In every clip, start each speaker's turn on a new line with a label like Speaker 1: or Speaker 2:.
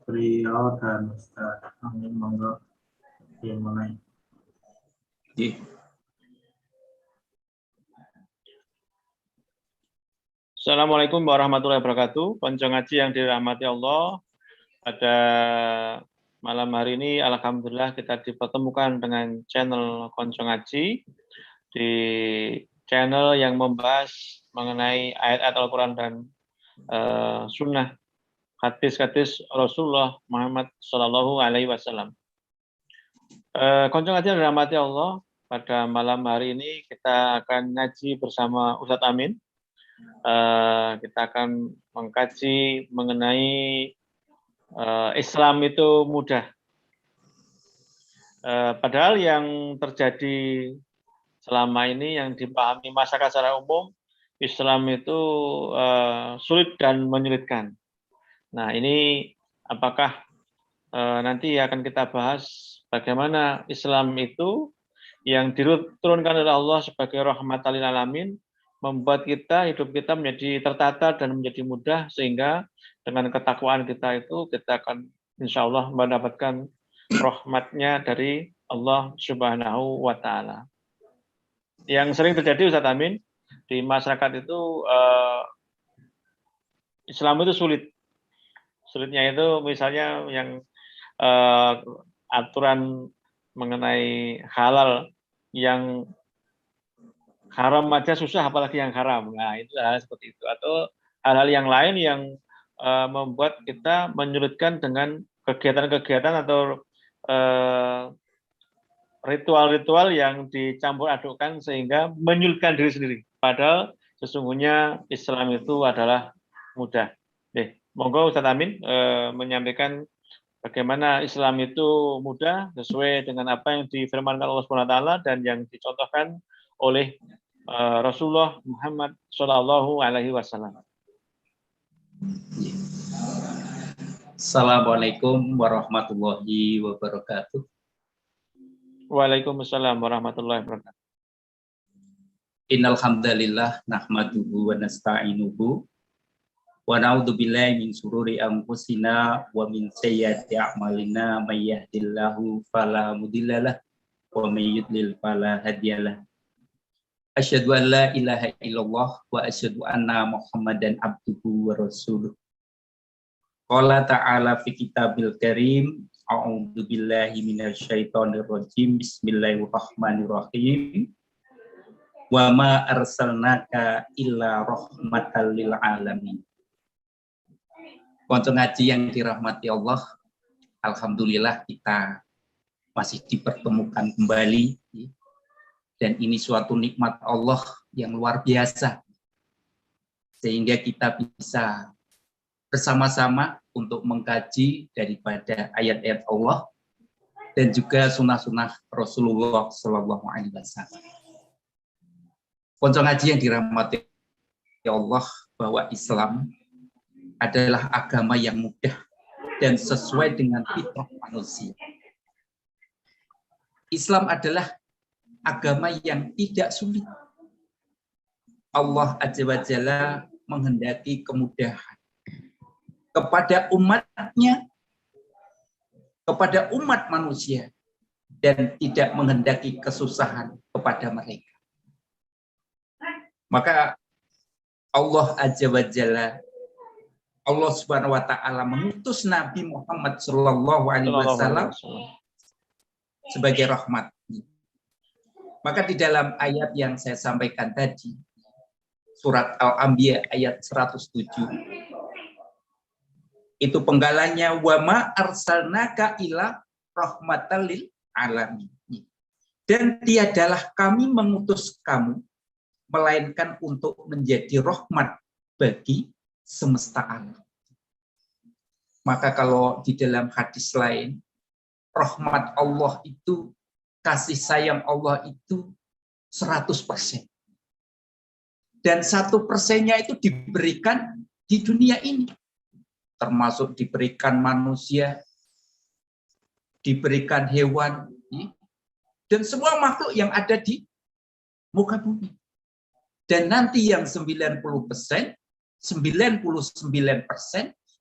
Speaker 1: beliau dan Ustaz. Amin, monggo dimulai.
Speaker 2: Assalamualaikum warahmatullahi wabarakatuh. Konco ngaji yang dirahmati Allah. Pada malam hari ini, alhamdulillah kita dipertemukan dengan channel Konco Ngaji, di channel yang membahas mengenai ayat-ayat Al-Quran dan sunnah hadis-hadis Rasulullah Muhammad Shallallahu Alaihi Wasallam. Konco ngaji yang dirahmati Allah, pada malam hari ini kita akan ngaji bersama Ustadz Amin. Kita akan mengkaji mengenai Islam itu mudah. Padahal yang terjadi selama ini yang dipahami masyarakat secara umum, Islam itu sulit dan menyulitkan. Nah, ini apakah nanti akan kita bahas bagaimana Islam itu yang diturunkan oleh Allah sebagai rahmatan lil alamin membuat hidup kita menjadi tertata dan menjadi mudah, sehingga dengan ketakwaan kita itu kita akan insya Allah mendapatkan rahmatnya dari Allah Subhanahu wa Ta'ala. Yang sering terjadi, Ustadz Amin, di masyarakat itu Islam itu sulit. Sulitnya itu misalnya yang aturan mengenai halal, yang haram aja susah, apalagi yang haram. Nah, itu hal seperti itu. Atau hal-hal yang lain yang membuat kita menyulitkan dengan kegiatan-kegiatan atau ritual-ritual yang dicampur adukkan sehingga menyulitkan diri sendiri. Padahal sesungguhnya Islam itu adalah mudah. Monggo Ustadz Amin menyampaikan bagaimana Islam itu mudah sesuai dengan apa yang difirmankan Allah SWT dan yang dicontohkan oleh Rasulullah Muhammad Shallallahu Alaihi Wasallam.
Speaker 3: Assalamualaikum warahmatullahi wabarakatuh.
Speaker 2: Waalaikumsalam warahmatullahi wabarakatuh.
Speaker 3: Innal hamdalillah nahmaduhu wa nasta'inuhu wa na'udzu billahi min syururi anfusina wa min sayyiati a'malina may yahdihillahu fala mudhillalah wa may yudlil fala hadiyalah. Asyhadu an la ilaha illallah wa asyhadu anna Muhammadan abduhu wa rasuluh. Qala ta'ala fi kitabil karim, a'udzu billahi minasyaitonir rajim, bismillahirrahmanirrahim. Wa ma arsalnaka illa rahmatan lil alamin. Konco ngaji yang dirahmati Allah, alhamdulillah kita masih dipertemukan kembali, dan ini suatu nikmat Allah yang luar biasa, sehingga kita bisa bersama-sama untuk mengkaji daripada ayat-ayat Allah dan juga sunnah-sunnah Rasulullah Sallallahu Alaihi Wasallam. Konco ngaji yang dirahmati Allah, bahwa Islam adalah agama yang mudah dan sesuai dengan fitrah manusia. Islam adalah agama yang tidak sulit. Allah Azza wa Jalla menghendaki kemudahan kepada umatnya, kepada umat manusia, dan tidak menghendaki kesusahan kepada mereka. Maka Allah Azza wa Jalla, Allah Subhanahu wa Ta'ala mengutus Nabi Muhammad Sallallahu Alaihi Wasallam sebagai rahmat. Maka di dalam ayat yang saya sampaikan tadi, surat Al-Anbiya ayat 107, itu penggalannya, wa ma arsalnaka ila rahmatan lil alamin. Dan tiadalah kami mengutus kamu melainkan untuk menjadi rahmat bagi semesta alam. Maka kalau di dalam hadis lain, rahmat Allah itu, kasih sayang Allah itu 100%. Dan 1%-nya itu diberikan di dunia ini. Termasuk diberikan manusia, diberikan hewan, dan semua makhluk yang ada di muka bumi. Dan nanti yang 90%, 99%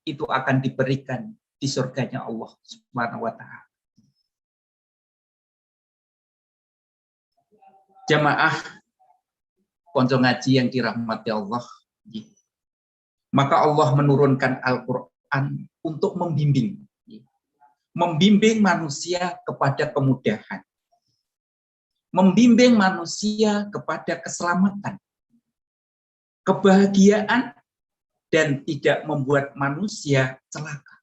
Speaker 3: itu akan diberikan di surganya Allah Subhanahu wa taala. Jamaah konco ngaji yang dirahmati Allah, maka Allah menurunkan Al-Qur'an untuk membimbing manusia kepada kemudahan, membimbing manusia kepada keselamatan, kebahagiaan, dan tidak membuat manusia celaka.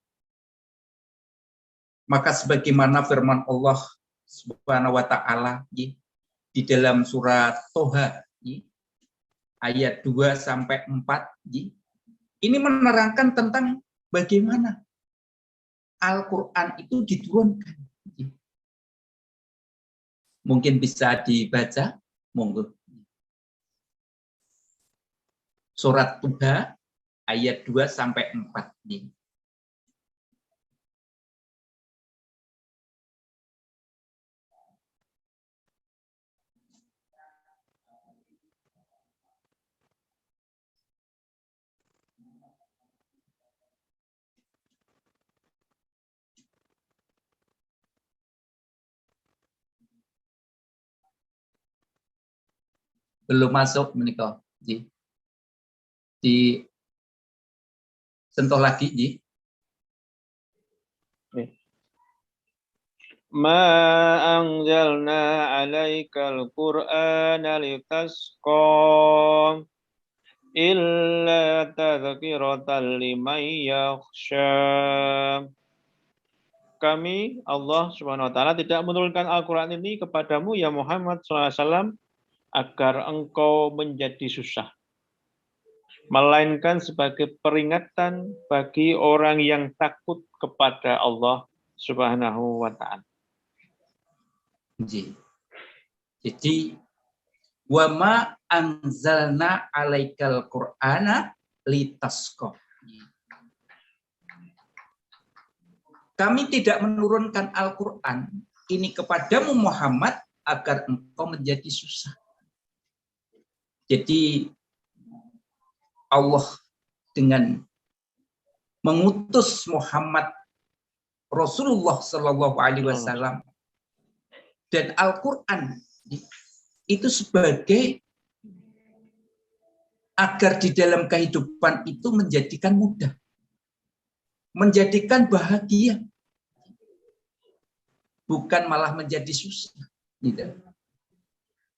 Speaker 3: Maka sebagaimana firman Allah Subhanahu wa taala di dalam surat Toha ayat 2 sampai 4 ini menerangkan tentang bagaimana Al-Qur'an itu diturunkan. Mungkin bisa dibaca, monggo. Surat Toha ayat 2 sampai 4 ini. Belum masuk menikah. Di sentuh lagi ji.
Speaker 2: Ma anzalna 'alaikal Qur'ana litasqa illa tadhkiratan liman yakhsha. Kami Allah Subhanahu wa taala tidak menurunkan Al-Qur'an ini kepadamu ya Muhammad SAW agar engkau menjadi susah, melainkan sebagai peringatan bagi orang yang takut kepada Allah Subhanahu wa taala.
Speaker 3: Jadi wa ma anzalna 'alaikal Qur'ana litasqa. Kami tidak menurunkan Al-Qur'an ini kepadamu Muhammad agar engkau menjadi susah. Jadi Allah dengan mengutus Muhammad Rasulullah Shallallahu Alaihi Wasallam dan Al-Quran itu sebagai agar di dalam kehidupan itu menjadikan mudah, menjadikan bahagia, bukan malah menjadi susah. Gitu.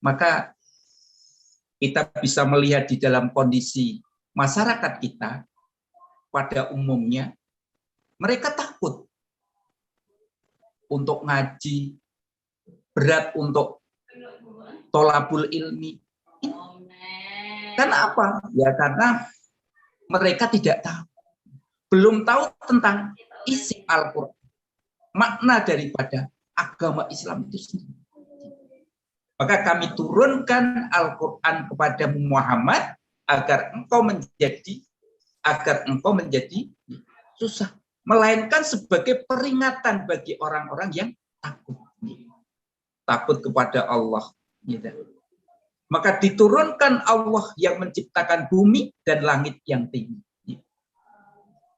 Speaker 3: Maka kita bisa melihat di dalam kondisi masyarakat kita pada umumnya mereka takut untuk ngaji, berat untuk tholabul ilmi. Karena apa? Ya karena mereka tidak tahu, belum tahu tentang isi Al-Quran, makna daripada agama Islam itu sendiri. Maka kami turunkan Al-Quran kepada Muhammad agar engkau menjadi susah, melainkan sebagai peringatan bagi orang-orang yang takut kepada Allah. Maka diturunkan Allah yang menciptakan bumi dan langit yang tinggi.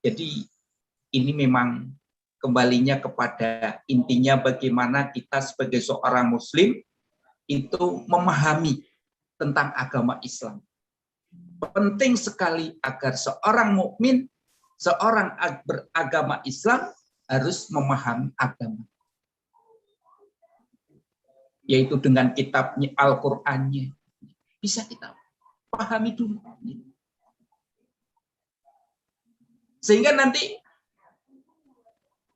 Speaker 3: Jadi ini memang kembalinya kepada intinya bagaimana kita sebagai seorang Muslim itu memahami tentang agama Islam. Penting sekali agar seorang mukmin, seorang beragama Islam harus memahami agama. Yaitu dengan kitabnya Al-Qur'annya. Bisa kita pahami dulu. Sehingga nanti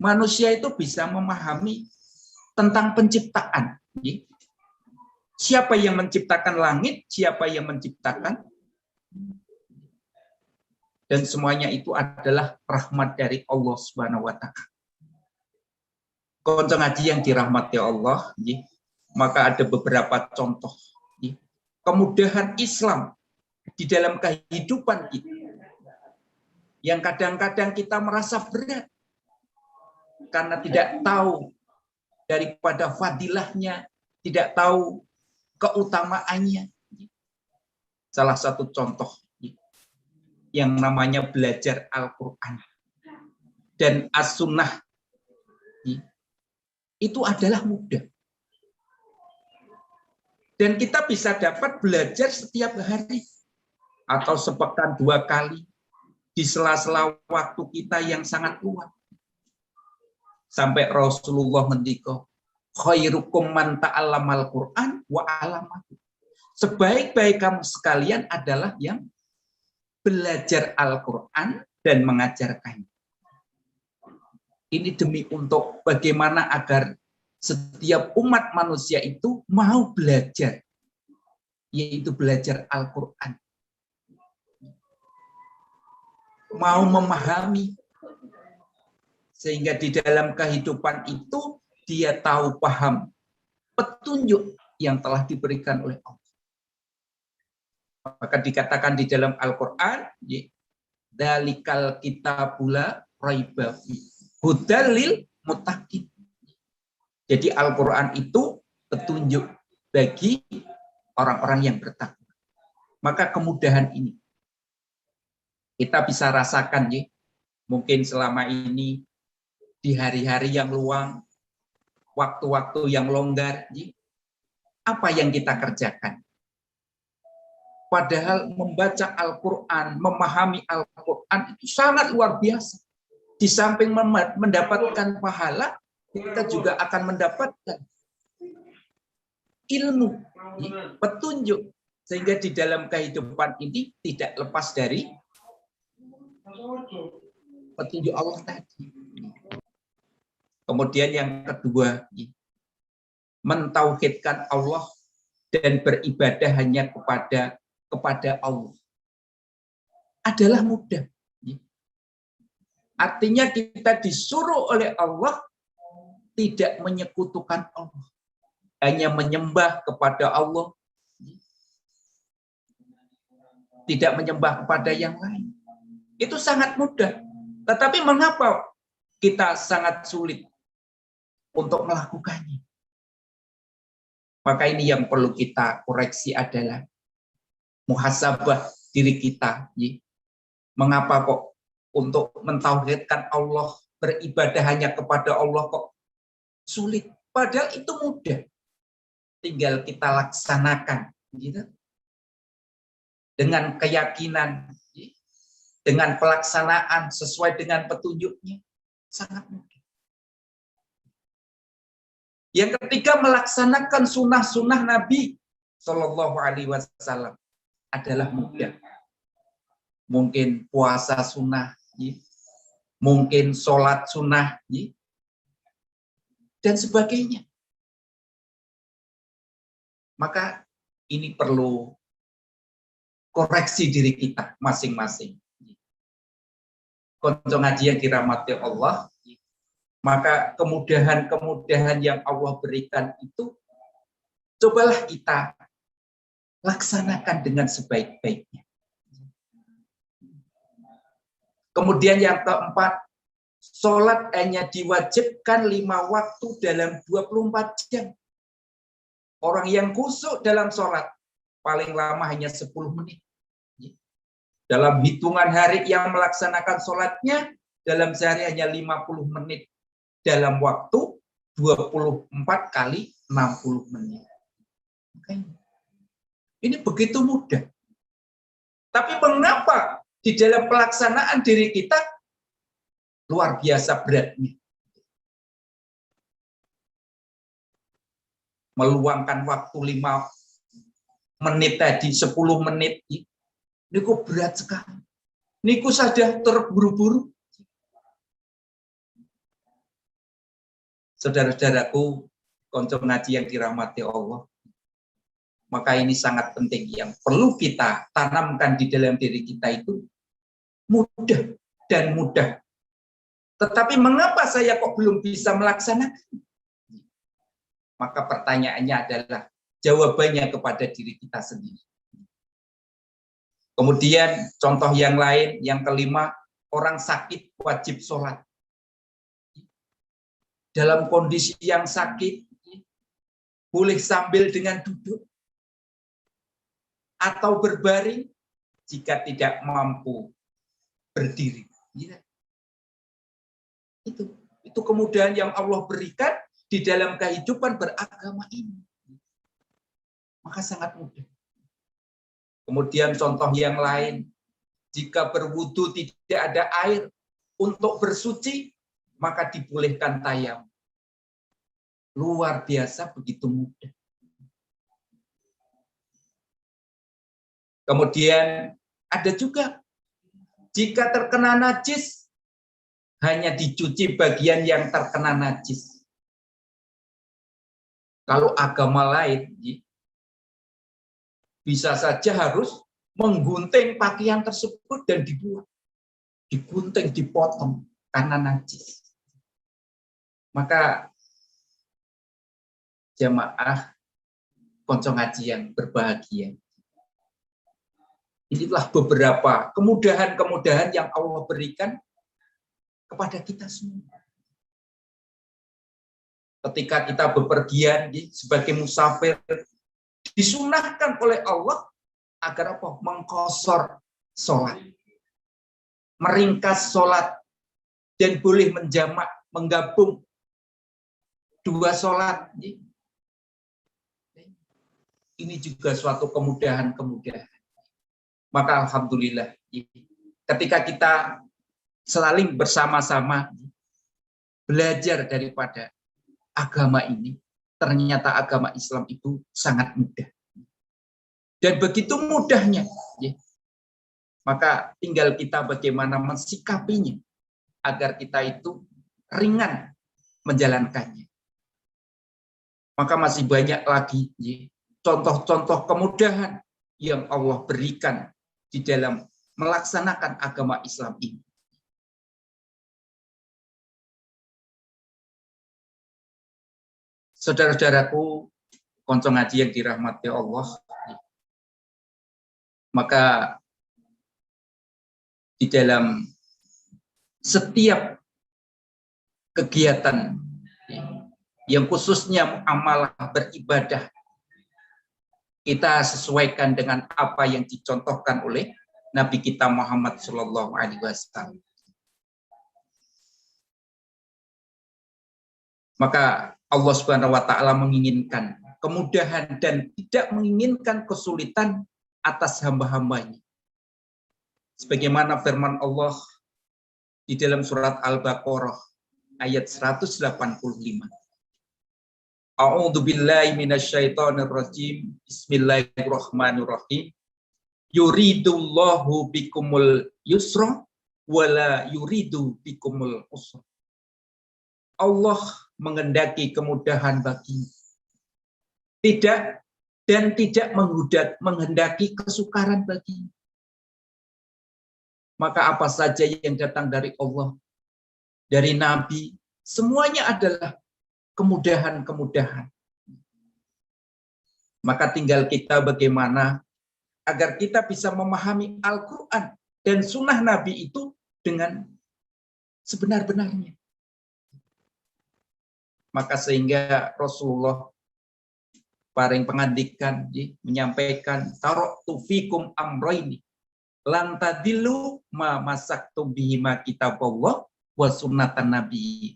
Speaker 3: manusia itu bisa memahami tentang penciptaan. Siapa yang menciptakan langit, siapa yang menciptakan, dan semuanya itu adalah rahmat dari Allah Subhanahu wa taala. Konco ngaji yang dirahmati Allah, maka ada beberapa contoh kemudahan Islam di dalam kehidupan kita yang kadang-kadang kita merasa berat karena tidak tahu daripada fadilahnya, tidak tahu keutamaannya. Salah satu contoh yang namanya belajar Al-Quran. dan as-sunnah itu adalah mudah. Dan kita bisa dapat belajar setiap hari atau sepekan 2 kali di sela-sela waktu kita yang sangat luang. Sampai Rasulullah ngendika, khairukum man ta'allamal Qur'an wa 'allamahu. Sebaik-baik kamu sekalian adalah yang belajar Al-Qur'an dan mengajarkannya. Ini demi untuk bagaimana agar setiap umat manusia itu mau belajar, yaitu belajar Al-Qur'an. Mau memahami, sehingga di dalam kehidupan itu dia tahu paham petunjuk yang telah diberikan oleh Allah. Maka dikatakan di dalam Al-Qur'an, dalikal kitabula raiba fi hudal lil muttaqin. Jadi Al-Qur'an itu petunjuk bagi orang-orang yang bertakwa. Maka kemudahan ini kita bisa rasakan, mungkin selama ini di hari-hari yang luang, waktu-waktu yang longgar, apa yang kita kerjakan? Padahal membaca Al-Quran, memahami Al-Quran itu sangat luar biasa. Di samping mendapatkan pahala, kita juga akan mendapatkan ilmu, petunjuk. Sehingga di dalam kehidupan ini tidak lepas dari petunjuk Allah tadi. Kemudian yang kedua, mentauhidkan Allah dan beribadah hanya kepada Allah adalah mudah. Artinya kita disuruh oleh Allah tidak menyekutukan Allah, hanya menyembah kepada Allah, tidak menyembah kepada yang lain. Itu sangat mudah. Tetapi mengapa kita sangat sulit untuk melakukannya? Maka ini yang perlu kita koreksi adalah muhasabah diri kita. Mengapa kok untuk mentauhidkan Allah, beribadah hanya kepada Allah kok sulit? Padahal itu mudah. Tinggal kita laksanakan. Dengan keyakinan, dengan pelaksanaan sesuai dengan petunjuknya, sangat mudah. Yang ketiga, melaksanakan sunnah-sunnah Nabi Shallallahu Alaihi Wasallam adalah mudah. Mungkin puasa sunnah, mungkin sholat sunnah, dan sebagainya. Maka ini perlu koreksi diri kita masing-masing. Konco ngaji yang dirahmati Allah, maka kemudahan-kemudahan yang Allah berikan itu cobalah kita laksanakan dengan sebaik-baiknya. Kemudian yang keempat, sholat hanya diwajibkan 5 waktu dalam 24 jam. Orang yang khusyuk dalam sholat paling lama hanya 10 menit. Dalam hitungan hari yang melaksanakan sholatnya, dalam sehari hanya 50 menit. Dalam waktu 24 kali 60 menit. Ini begitu mudah. Tapi mengapa di dalam pelaksanaan diri kita luar biasa beratnya? Meluangkan waktu 5 menit tadi, 10 menit. Ini kok berat sekali. Ini kok saja terburu-buru. Saudara-saudaraku, konco ngaji yang dirahmati Allah. Maka ini sangat penting yang perlu kita tanamkan di dalam diri kita itu mudah dan mudah. Tetapi mengapa saya kok belum bisa melaksanakan? Maka pertanyaannya adalah jawabannya kepada diri kita sendiri. Kemudian contoh yang lain, yang kelima, orang sakit wajib sholat. Dalam kondisi yang sakit, boleh sambil dengan duduk atau berbaring jika tidak mampu berdiri. Itu kemudahan yang Allah berikan di dalam kehidupan beragama ini. Maka sangat mudah. Kemudian contoh yang lain, jika berwudu tidak ada air untuk bersuci, maka dibolehkan tayamum. Luar biasa, begitu mudah. Kemudian ada juga, jika terkena najis, hanya dicuci bagian yang terkena najis. Kalau agama lain, bisa saja harus menggunting pakaian tersebut dan dibuang. Digunting, dipotong, karena najis. Maka jamaah konco ngaji yang berbahagia, inilah beberapa kemudahan-kemudahan yang Allah berikan kepada kita semua. Ketika kita bepergian sebagai musafir, disunahkan oleh Allah agar apa? Mengqashar sholat, meringkas sholat, dan boleh menjamak, menggabung dua sholat. Ini juga suatu kemudahan-kemudahan. Maka alhamdulillah, ketika kita saling bersama-sama belajar daripada agama ini, ternyata agama Islam itu sangat mudah. Dan begitu mudahnya, maka tinggal kita bagaimana mensikapinya agar kita itu ringan menjalankannya. Maka masih banyak lagi contoh-contoh kemudahan yang Allah berikan di dalam melaksanakan agama Islam ini. Saudara-saudaraku, konco ngaji yang dirahmati Allah, maka di dalam setiap kegiatan yang khususnya amalah beribadah, kita sesuaikan dengan apa yang dicontohkan oleh Nabi kita Muhammad SAW. Maka Allah Subhanahu wa Ta'ala menginginkan kemudahan dan tidak menginginkan kesulitan atas hamba-hambanya. Sebagaimana firman Allah di dalam surat Al-Baqarah ayat 185. A'udzu billahi minasyaitonir rajim. Bismillahirrahmanirrahim. Yuridullahu bikumul yusra wala yuridu bikumul usra. Allah mengendaki kemudahan bagi, tidak menghendaki kesukaran bagi. Maka apa saja yang datang dari Allah, dari Nabi, semuanya adalah kemudahan-kemudahan. Maka tinggal kita bagaimana agar kita bisa memahami Al-Quran dan sunnah Nabi itu dengan sebenar-benarnya. Maka sehingga Rasulullah paring pengandikan, menyampaikan taraktu fikum amroini lan tadillu ma masaktum bihima kitaballah wa sunnatan nabi.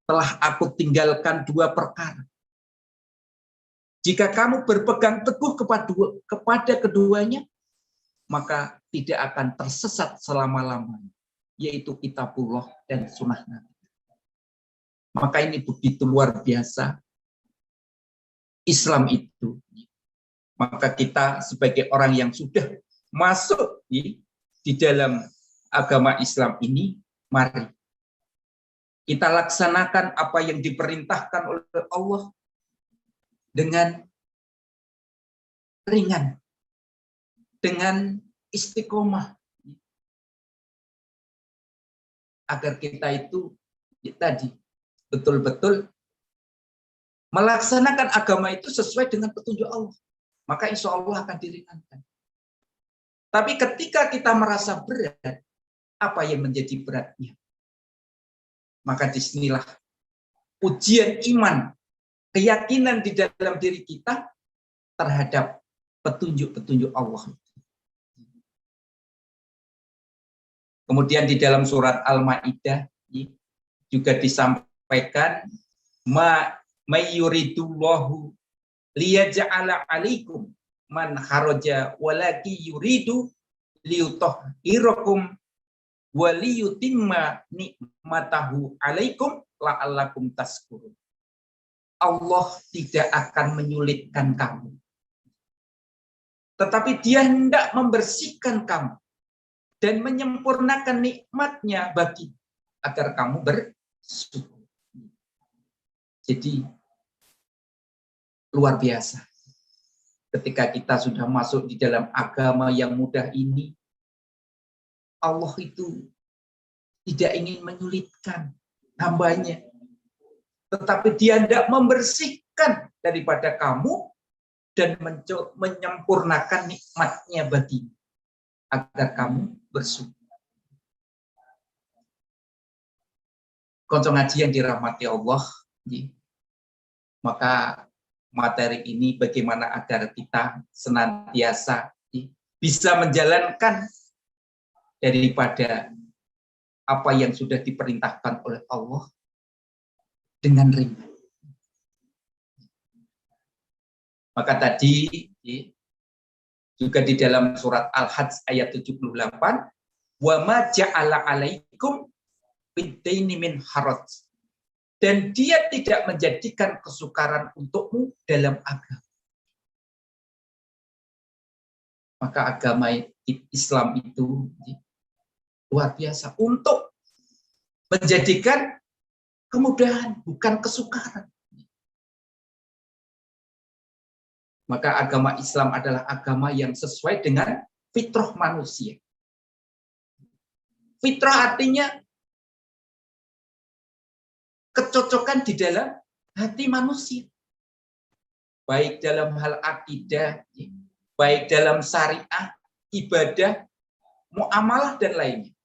Speaker 3: Telah aku tinggalkan dua perkara. Jika kamu berpegang teguh kepada keduanya, maka tidak akan tersesat selama-lamanya, yaitu kitabullah dan sunnah Nabi. Maka ini begitu luar biasa Islam itu. Maka kita sebagai orang yang sudah masuk di dalam agama Islam ini, mari kita laksanakan apa yang diperintahkan oleh Allah dengan ringan, dengan istiqomah, agar kita itu tadi betul-betul melaksanakan agama itu sesuai dengan petunjuk Allah. Maka insya Allah akan diringankan. Tapi ketika kita merasa berat, apa yang menjadi beratnya? Maka disinilah ujian iman, keyakinan di dalam diri kita terhadap petunjuk-petunjuk Allah. Kemudian di dalam surat Al-Maidah juga disampaikan mayuridullahu liyaj'ala 'alaikum man kharaja walaki yuridu liyutahhirakum wa liyutimma nikmatahu 'alaikum la'allakum tashkurun. Allah tidak akan menyulitkan kamu, tetapi Dia hendak membersihkan kamu dan menyempurnakan nikmatnya bagi agar kamu bersyukur. Jadi luar biasa ketika kita sudah masuk di dalam agama yang mudah ini. Allah itu tidak ingin menyulitkan hambanya, tetapi Dia hendak membersihkan daripada kamu dan menyempurnakan nikmatnya bagimu agar kamu bersyukur. Konco ngaji yang dirahmati Allah, maka materi ini bagaimana agar kita senantiasa bisa menjalankan daripada apa yang sudah diperintahkan oleh Allah dengan ringan. Maka tadi juga di dalam surat Al-Hajj ayat 78, wa ma ja'ala 'alaikum fid-daini min haraj. Dan Dia tidak menjadikan kesukaran untukmu dalam agama. Maka agama Islam itu luar biasa untuk menjadikan kemudahan, bukan kesukaran. Maka agama Islam adalah agama yang sesuai dengan fitrah manusia. Fitrah artinya kecocokan di dalam hati manusia. Baik dalam hal akidah, baik dalam syariah, ibadah, muamalah, dan lainnya.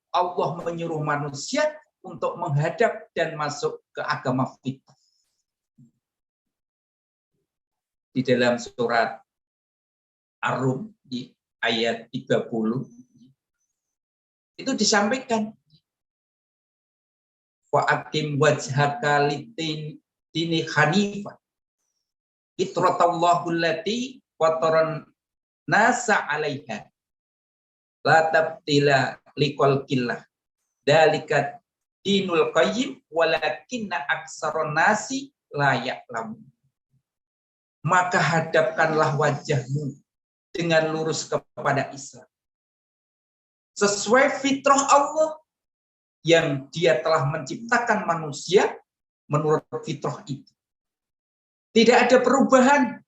Speaker 3: Allah menyuruh manusia untuk menghadap dan masuk ke agama fitrah. Di dalam surat Ar-Rum di ayat 30 itu disampaikan, wa aqim wajhaka lid-dini hanifah fitratallahu allati fataran nasa 'alaiha la tabdila liqalqillah dzalika dinul qayyim walakinna aksaron nasi la ya'lamun. Maka hadapkanlah wajahmu dengan lurus kepada Islam sesuai fitrah Allah yang Dia telah menciptakan manusia menurut fitrah itu. Tidak ada perubahan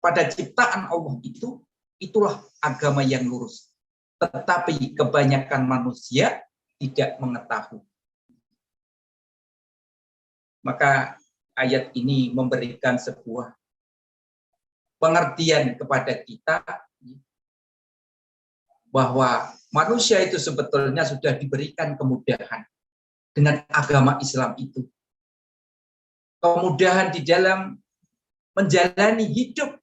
Speaker 3: pada ciptaan Allah itu, itulah agama yang lurus. Tetapi kebanyakan manusia tidak mengetahui. Maka ayat ini memberikan sebuah pengertian kepada kita bahwa manusia itu sebetulnya sudah diberikan kemudahan dengan agama Islam itu. Kemudahan di dalam menjalani hidup,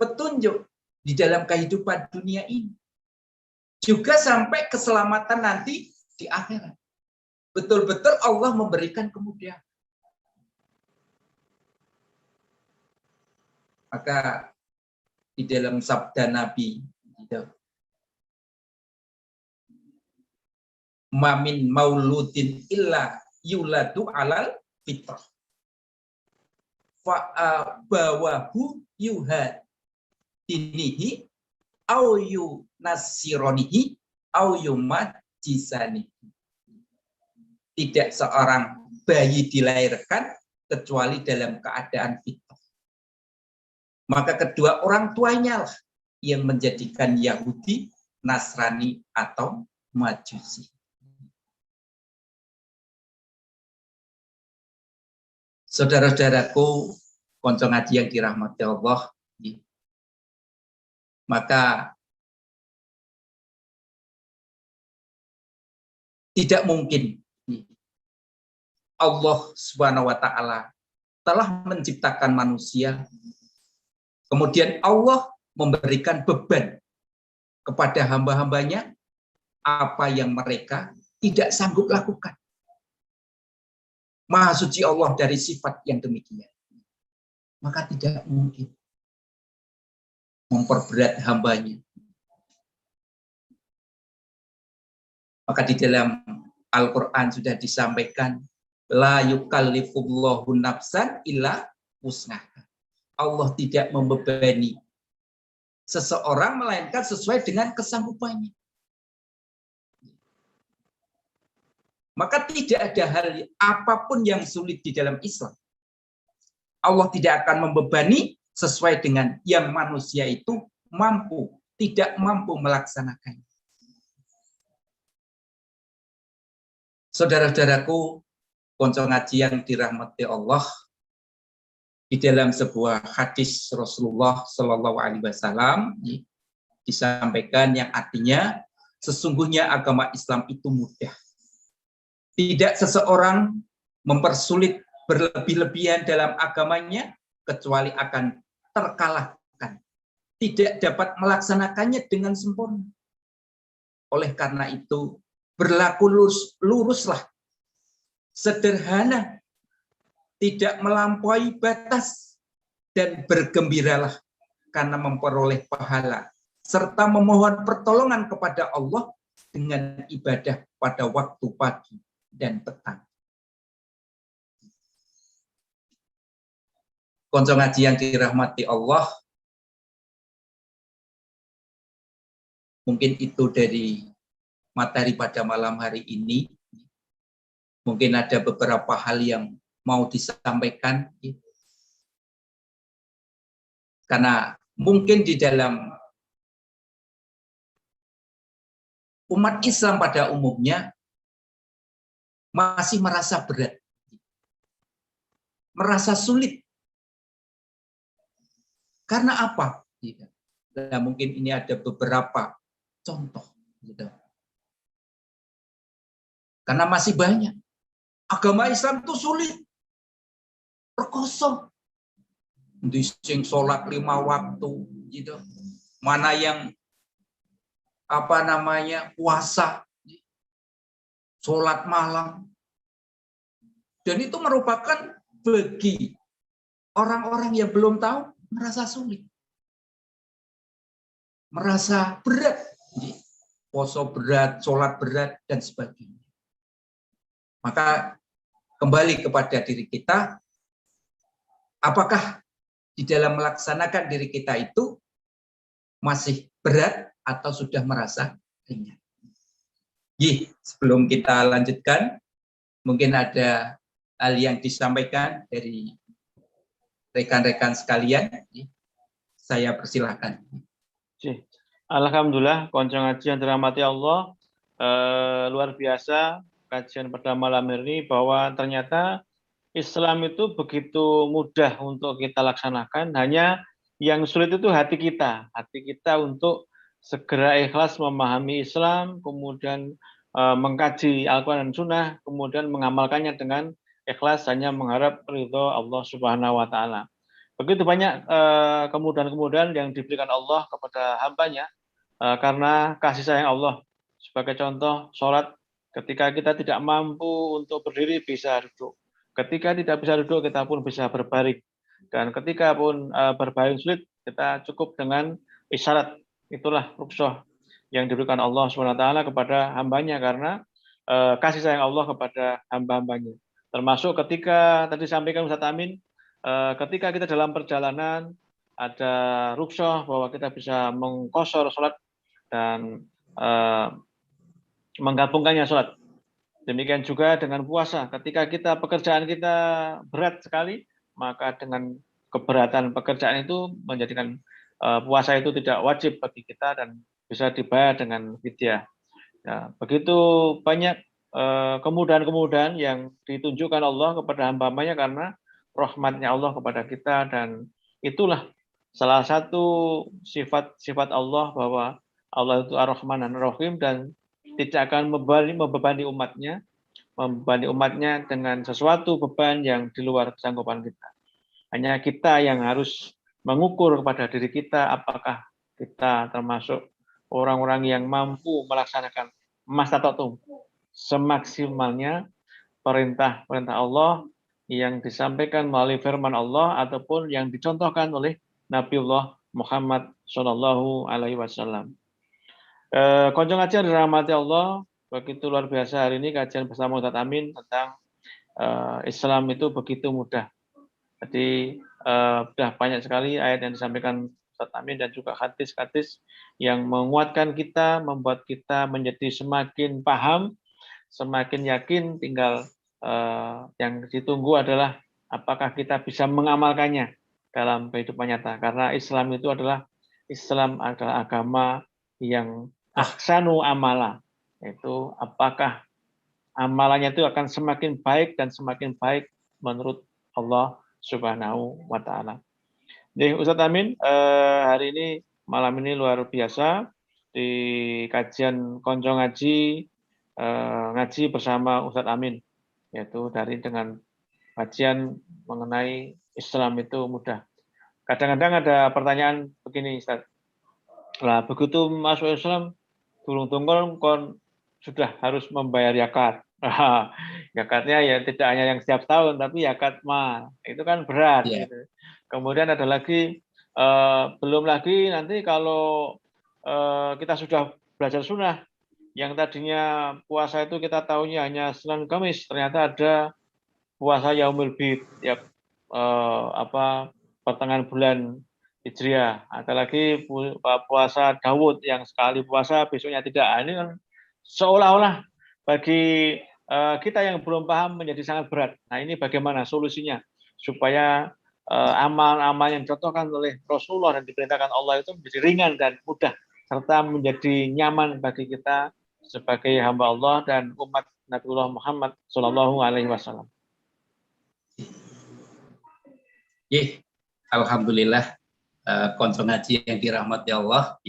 Speaker 3: petunjuk di dalam kehidupan dunia ini. Juga sampai keselamatan nanti di akhirat. Betul-betul Allah memberikan kemudahan. Maka di dalam sabda Nabi, mamin mauludin illa yuladu alal fitrah fa'abawahu yuhadinihi au yunasironihi au yumajisanihi. Tidak seorang bayi dilahirkan kecuali dalam keadaan fitrah. Maka kedua orang tuanya lah yang menjadikan Yahudi, Nasrani, atau Majusi. Saudara-saudaraku, konco ngaji yang dirahmati Allah, maka tidak mungkin Allah Subhanahu wa Ta'ala telah menciptakan manusia, kemudian Allah memberikan beban kepada hamba-hambanya apa yang mereka tidak sanggup lakukan. Maha suci Allah dari sifat yang demikian. Maka tidak mungkin memperberat hambanya. Maka di dalam Al-Quran sudah disampaikan, la yukallifullahu nafsan illa wus'aha. Allah tidak membebani seseorang melainkan sesuai dengan kesanggupannya. Maka tidak ada hal apapun yang sulit di dalam Islam. Allah tidak akan membebani sesuai dengan yang manusia itu mampu, tidak mampu melaksanakannya. Saudara-saudaraku, konco ngaji yang dirahmati Allah, di dalam sebuah hadis Rasulullah Shallallahu Alaihi Wasallam disampaikan yang artinya sesungguhnya agama Islam itu mudah. Tidak seseorang mempersulit berlebih-lebihan dalam agamanya kecuali akan terkalahkan. Tidak dapat melaksanakannya dengan sempurna. Oleh karena itu berlaku luruslah, sederhana, tidak melampaui batas, dan bergembiralah karena memperoleh pahala, serta memohon pertolongan kepada Allah dengan ibadah pada waktu pagi dan petang. Konco ngaji yang dirahmati Allah, mungkin itu dari materi pada malam hari ini. Mungkin ada beberapa hal yang mau disampaikan, karena mungkin di dalam umat Islam pada umumnya masih merasa berat, merasa sulit. Karena apa? Nah, mungkin ini ada beberapa contoh. Karena masih banyak. Agama Islam itu sulit. Perkosong. Dising sholat 5 waktu. Gitu. Mana yang puasa. Sholat malam. Dan itu merupakan bagi orang-orang yang belum tahu merasa sulit. Merasa berat. Poso berat, sholat berat, dan sebagainya. Maka kembali kepada diri kita, apakah di dalam melaksanakan diri kita itu masih berat atau sudah merasa ringan? Sebelum kita lanjutkan, mungkin ada hal yang disampaikan dari rekan-rekan sekalian. Saya persilahkan.
Speaker 2: Alhamdulillah, konco ngaji yang dirahmati Allah, luar biasa kajian pada malam ini bahwa ternyata Islam itu begitu mudah untuk kita laksanakan, hanya yang sulit itu hati kita untuk segera ikhlas memahami Islam, kemudian mengkaji Al-Quran dan Sunnah, kemudian mengamalkannya dengan ikhlas hanya mengharap ridho Allah Subhanahu Wa Taala. Begitu banyak kemudahan-kemudahan yang diberikan Allah kepada hambanya karena kasih sayang Allah. Sebagai contoh, sholat ketika kita tidak mampu untuk berdiri bisa duduk. Ketika tidak bisa duduk, kita pun bisa berbaring. Dan ketika pun berbaring sulit, kita cukup dengan isyarat. Itulah rukhsah yang diberikan Allah SWT kepada hambanya karena kasih sayang Allah kepada hamba-hambanya. Termasuk ketika tadi sampaikan Ustaz Amin, ketika kita dalam perjalanan ada rukhsah bahwa kita bisa mengqashar sholat dan menggabungkannya sholat. Demikian juga dengan puasa. Ketika pekerjaan kita berat sekali, maka dengan keberatan pekerjaan itu menjadikan puasa itu tidak wajib bagi kita dan bisa dibayar dengan fidyah. Ya, begitu banyak kemudahan-kemudahan yang ditunjukkan Allah kepada hamba-hambanya karena rahmatnya Allah kepada kita, dan itulah salah satu sifat Allah bahwa Allah itu Ar-Rahman dan Ar-Rahim dan tidak akan membebani umatnya dengan sesuatu beban yang di luar kesanggupan kita. Hanya kita yang harus mengukur kepada diri kita apakah kita termasuk orang-orang yang mampu melaksanakan mastata'tum semaksimalnya perintah-perintah Allah yang disampaikan melalui firman Allah ataupun yang dicontohkan oleh Nabiullah Muhammad Shallallahu Alaihi Wasallam. Konco ngaji yang dirahmati Allah, begitu luar biasa hari ini kajian bersama Ustadz Amin tentang Islam itu begitu mudah. Jadi sudah banyak sekali ayat yang disampaikan Ustadz Amin dan juga hadis-hadis yang menguatkan kita, membuat kita menjadi semakin paham, semakin yakin. Tinggal yang ditunggu adalah apakah kita bisa mengamalkannya dalam kehidupan nyata. Karena Islam adalah agama yang ahsanu amala, yaitu apakah amalannya itu akan semakin baik dan semakin baik menurut Allah Subhanahu wa Ta'ala. Jadi Ustadz Amin, hari ini malam ini luar biasa di kajian Konco Ngaji, ngaji bersama Ustadz Amin, yaitu dengan kajian mengenai Islam itu mudah. Kadang-kadang ada pertanyaan begini, Ustadz. Lah begitu masuk Islam, turun-turun kon sudah harus membayar zakat. Zakatnya ya tidak hanya yang setiap tahun, tapi zakat mal. Itu kan berat.
Speaker 3: Yeah.
Speaker 2: Gitu. Kemudian ada lagi, belum lagi nanti kalau kita sudah belajar sunnah, yang tadinya puasa itu kita tahunya hanya Senin Kamis, ternyata ada puasa Yaumul Bid, ya pertengahan bulan Hijriah. Ada lagi puasa Daud yang sekali puasa besoknya tidak. Ini kan seolah-olah bagi kita yang belum paham menjadi sangat berat. Nah ini bagaimana solusinya supaya amal-amal yang dicontohkan oleh Rasulullah dan diperintahkan Allah itu menjadi ringan dan mudah serta menjadi nyaman bagi kita sebagai hamba Allah dan umat Nabiullah Muhammad Shallallahu Alaihi Wasallam.
Speaker 3: Alhamdulillah, konco ngaji yang dirahmati Allah.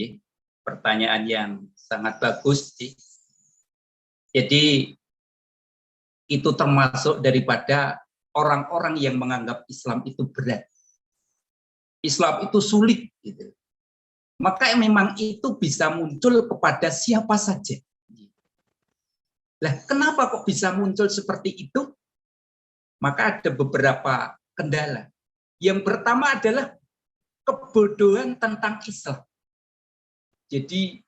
Speaker 3: Pertanyaan yang sangat bagus. Jadi itu termasuk daripada orang-orang yang menganggap Islam itu berat. Islam itu sulit. Gitu. Maka memang itu bisa muncul kepada siapa saja. Nah, kenapa kok bisa muncul seperti itu? Maka ada beberapa kendala. Yang pertama adalah kebodohan tentang Islam. Jadi,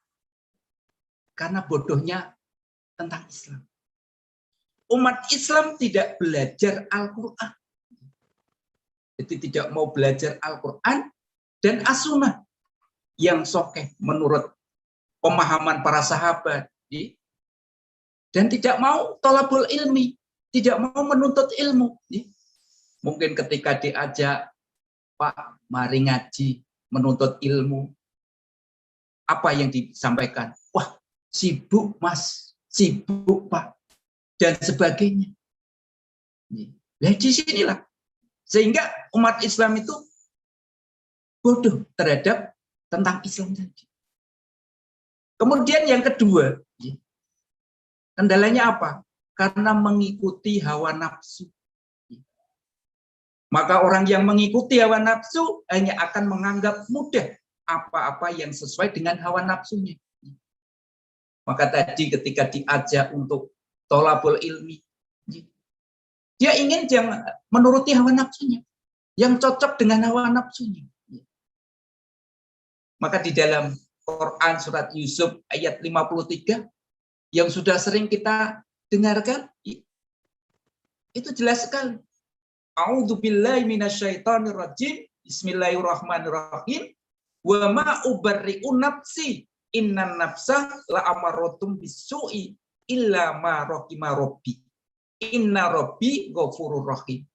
Speaker 3: karena bodohnya tentang Islam. Umat Islam tidak belajar Al-Quran. Jadi tidak mau belajar Al-Quran dan As-Sunnah yang sokeh menurut pemahaman para sahabat. Dan tidak mau thalabul ilmi, tidak mau menuntut ilmu. Mungkin ketika diajak, Pak, mari ngaji, menuntut ilmu. Apa yang disampaikan? Wah, sibuk Mas, sibuk Pak. Dan sebagainya. Nah, disinilah. Sehingga umat Islam itu bodoh terhadap tentang Islam tadi. Kemudian yang kedua, kendalanya apa? Karena mengikuti hawa nafsu. Maka orang yang mengikuti hawa nafsu hanya akan menganggap mudah apa-apa yang sesuai dengan hawa nafsunya. Maka tadi ketika diajak untuk thalabul ilmi, dia ingin yang menuruti hawa nafsunya, yang cocok dengan hawa nafsunya. Maka di dalam Quran surat Yusuf ayat 53 yang sudah sering kita dengarkan, itu jelas sekali. A'udzubillahi minasyaitonirrajim. Bismillahirrahmanirrahim. Wa ma ubarri'u nafsi innan nafsa la'amarotum bisu'i illa ma rahima rabbi. Inna rabbi ghafurur rahim.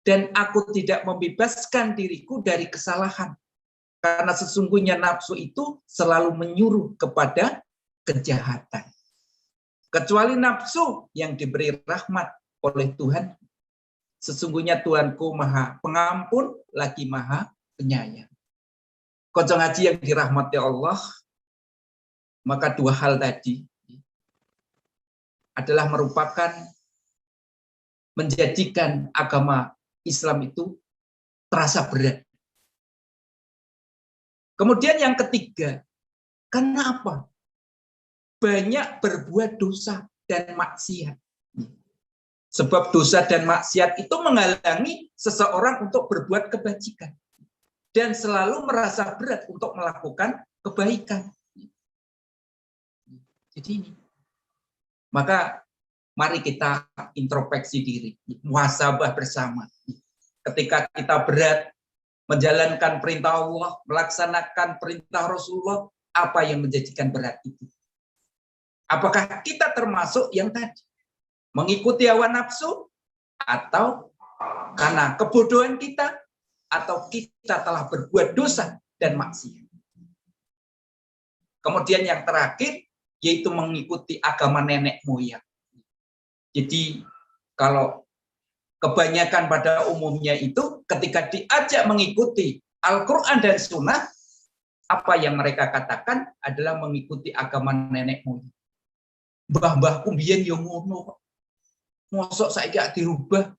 Speaker 3: Dan aku tidak membebaskan diriku dari kesalahan. Karena sesungguhnya nafsu itu selalu menyuruh kepada kejahatan. Kecuali nafsu yang diberi rahmat oleh Tuhan. Sesungguhnya Tuhanku maha pengampun lagi maha penyayang. Konco ngaji yang dirahmati Allah, maka dua hal tadi adalah merupakan menjadikan agama Islam itu terasa berat. Kemudian yang ketiga, karena apa? Banyak berbuat dosa dan maksiat. Sebab dosa dan maksiat itu menghalangi seseorang untuk berbuat kebajikan dan selalu merasa berat untuk melakukan kebaikan. Jadi ini. Maka mari kita introspeksi diri, muhasabah bersama. Ketika kita berat menjalankan perintah Allah, melaksanakan perintah Rasulullah, apa yang menjadikan berat itu? Apakah kita termasuk yang tadi mengikuti hawa nafsu, atau karena kebodohan kita, atau kita telah berbuat dosa dan maksiat? Kemudian yang terakhir, yaitu mengikuti agama nenek moyang. Jadi kalau kebanyakan pada umumnya itu ketika diajak mengikuti Al-Quran dan Sunnah, apa yang mereka katakan adalah mengikuti agama nenek moyang. Mbah-mbah kumbiyen yo ngono, mosok saiki gak dirubah.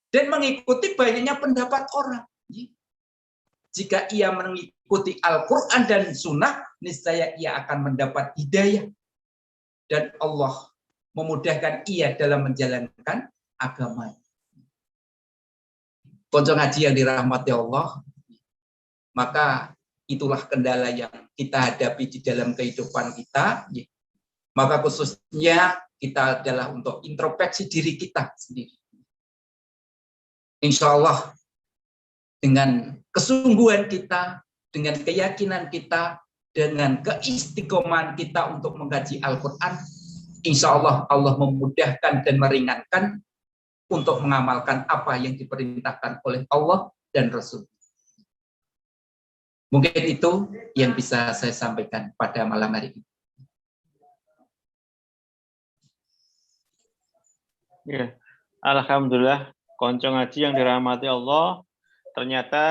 Speaker 3: Dan mengikuti banyaknya pendapat orang. Jika ia mengikuti Al-Quran dan Sunnah, niscaya ia akan mendapat hidayah. Dan Allah memudahkan ia dalam menjalankan agama. Konco ngaji yang dirahmati Allah, maka itulah kendala yang kita hadapi di dalam kehidupan kita. Maka khususnya kita adalah untuk introspeksi diri kita sendiri. Insya Allah dengan kesungguhan kita, dengan keyakinan kita, dengan keistiqomahan kita untuk mengkaji Al-Quran, insya Allah Allah memudahkan dan meringankan untuk mengamalkan apa yang diperintahkan oleh Allah dan Rasul. Mungkin itu yang bisa saya sampaikan pada malam hari ini.
Speaker 2: Ya, alhamdulillah, konco ngaji yang dirahmati Allah, ternyata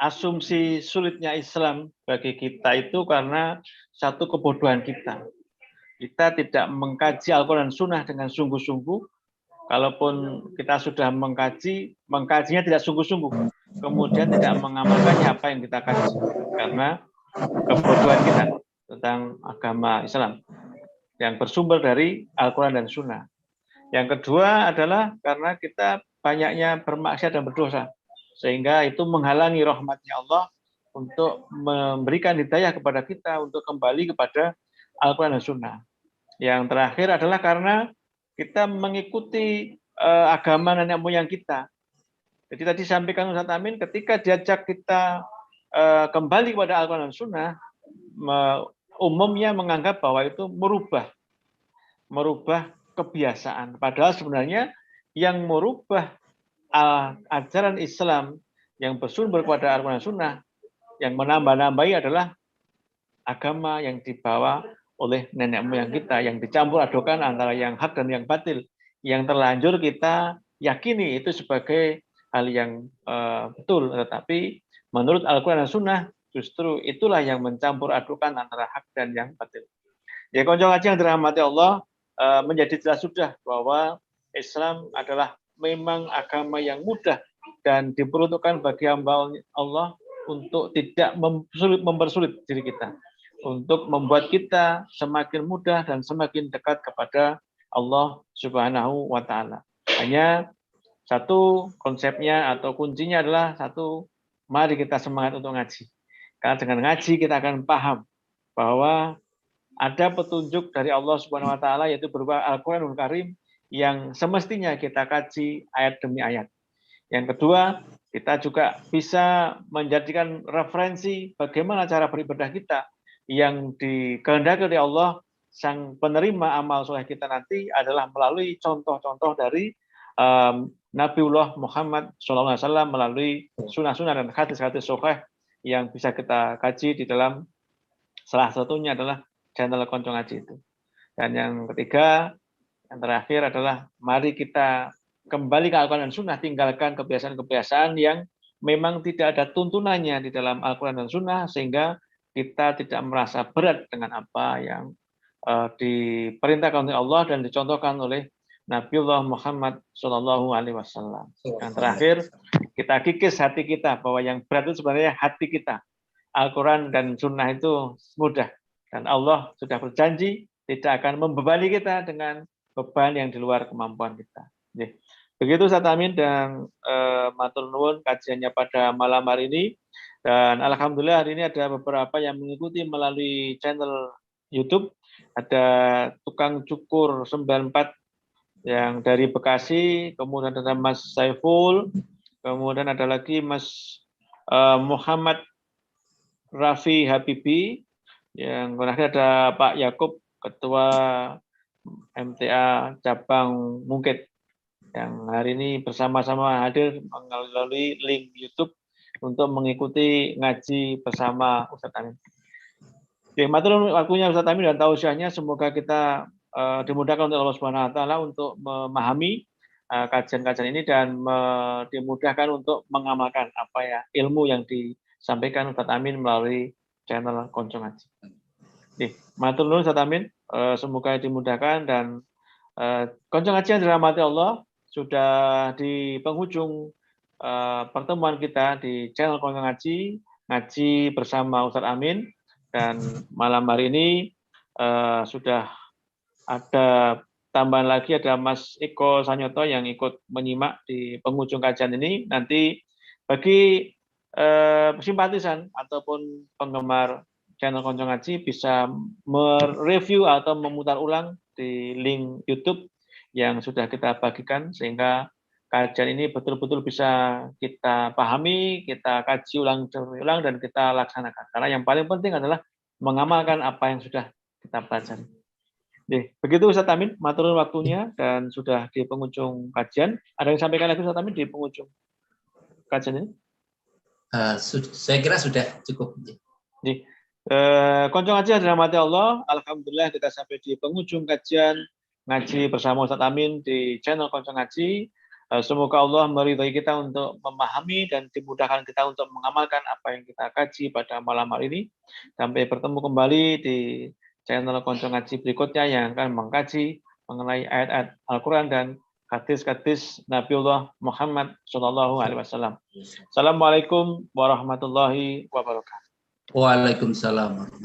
Speaker 2: asumsi sulitnya Islam bagi kita itu karena satu kebodohan kita. Kita tidak mengkaji Al-Quran dan Sunnah dengan sungguh-sungguh. Kalaupun kita sudah mengkajinya tidak sungguh-sungguh. Kemudian tidak mengamalkannya apa yang kita kaji. Karena kebodohan kita tentang agama Islam yang bersumber dari Al-Quran dan Sunnah. Yang kedua adalah karena kita banyaknya bermaksiat dan berdosa. Sehingga itu menghalangi rahmatnya Allah untuk memberikan hidayah kepada kita untuk kembali kepada Al-Quran dan Sunnah. Yang terakhir adalah karena kita mengikuti agama nenek moyang kita. Jadi tadi sampaikan Ustaz Amin, ketika diajak kita kembali kepada Al-Quran dan Sunnah, umumnya menganggap bahwa itu merubah kebiasaan. Padahal sebenarnya yang merubah ajaran Islam yang bersumber kepada Al-Quran dan Sunnah, yang menambah-nambahi adalah agama yang dibawa oleh nenek moyang kita, yang dicampur adukan antara yang hak dan yang batil, yang terlanjur kita yakini itu sebagai hal yang betul, tetapi menurut Al-Quran dan Sunnah justru itulah yang mencampur adukan antara hak dan yang batil. Ya, konco ngaji yang dirahmati Allah, menjadi jelas sudah bahwa Islam adalah memang agama yang mudah dan diperuntukkan bagi hamba Allah untuk tidak mempersulit diri kita, untuk membuat kita semakin mudah dan semakin dekat kepada Allah Subhanahu wa Ta'ala. Hanya satu konsepnya atau kuncinya adalah satu, mari kita semangat untuk ngaji. Karena dengan ngaji kita akan paham bahwa ada petunjuk dari Allah Subhanahu wa Ta'ala, yaitu berupa Al-Quranul Karim yang semestinya kita kaji ayat demi ayat. Yang kedua, kita juga bisa menjadikan referensi bagaimana cara beribadah kita yang dikehendaki oleh Allah, sang penerima amal soleh kita nanti adalah melalui contoh-contoh dari Nabiullah Muhammad SAW, melalui sunnah-sunnah dan hadis-hadis sahih yang bisa kita kaji di dalam, salah satunya adalah channel Konco Ngaji itu. Dan yang ketiga, yang terakhir adalah mari kita kembali ke Al-Quran dan Sunnah, tinggalkan kebiasaan-kebiasaan yang memang tidak ada tuntunannya di dalam Al-Quran dan Sunnah, sehingga kita tidak merasa berat dengan apa yang diperintahkan oleh Allah dan dicontohkan oleh Nabiullah Muhammad SAW. Yang terakhir, kita kikis hati kita bahwa yang berat itu sebenarnya hati kita. Al-Quran dan Sunnah itu mudah. Dan Allah sudah berjanji tidak akan membebani kita dengan beban yang di luar kemampuan kita. Begitu Ustaz Amin dan matur nuwun kajiannya pada malam hari ini. Dan alhamdulillah hari ini ada beberapa yang mengikuti melalui channel YouTube. Ada tukang cukur 94 yang dari Bekasi, kemudian ada Mas Saiful, kemudian ada lagi Mas Muhammad Rafi Habibi, yang terakhir ada Pak Yakub, Ketua MTA Cabang Mungkit, yang hari ini bersama-sama hadir melalui link YouTube untuk mengikuti ngaji bersama Ustaz Amin. Oke, matur waktunya Ustaz Amin dan tausiahnya, semoga kita dimudahkan oleh Allah Subhanahu wa taala untuk memahami kajian-kajian ini dan dimudahkan untuk mengamalkan apa ya ilmu yang disampaikan Ustaz Amin melalui channel Konco Ngaji. Matur nuwun Ustaz Amin, semoga dimudahkan dan Konco Ngaji yang dirahmati Allah, sudah di penghujung pertemuan kita di channel Konco Ngaji, ngaji bersama Ustaz Amin, dan malam hari ini sudah ada tambahan lagi, ada Mas Eko Sanyoto yang ikut menyimak di penghujung kajian ini. Nanti bagi simpatisan ataupun penggemar channel Konco Ngaji bisa mereview atau memutar ulang di link YouTube yang sudah kita bagikan, sehingga kajian ini betul-betul bisa kita pahami, kita kaji ulang dan kita laksanakan. Karena yang paling penting adalah mengamalkan apa yang sudah kita pelajari. Begitu Ustaz Amin, matur waktunya dan sudah di penghujung kajian. Ada yang sampaikan lagi Ustaz Amin di penghujung kajian ini?
Speaker 3: Saya kira sudah cukup.
Speaker 2: Konco Ngaji yang dirahmati Allah, alhamdulillah kita sampai di penghujung kajian ngaji bersama Ustaz Amin di channel Konco Ngaji. Semoga Allah meridhai kita untuk memahami dan dimudahkan kita untuk mengamalkan apa yang kita kaji pada malam hari ini. Sampai bertemu kembali di channel Konco Ngaji berikutnya yang akan mengkaji mengenai ayat-ayat Al-Quran dan hadis-hadis Nabiullah Muhammad SAW. Assalamualaikum warahmatullahi wabarakatuh.
Speaker 3: Waalaikumsalam warahmatullahi wabarakatuh.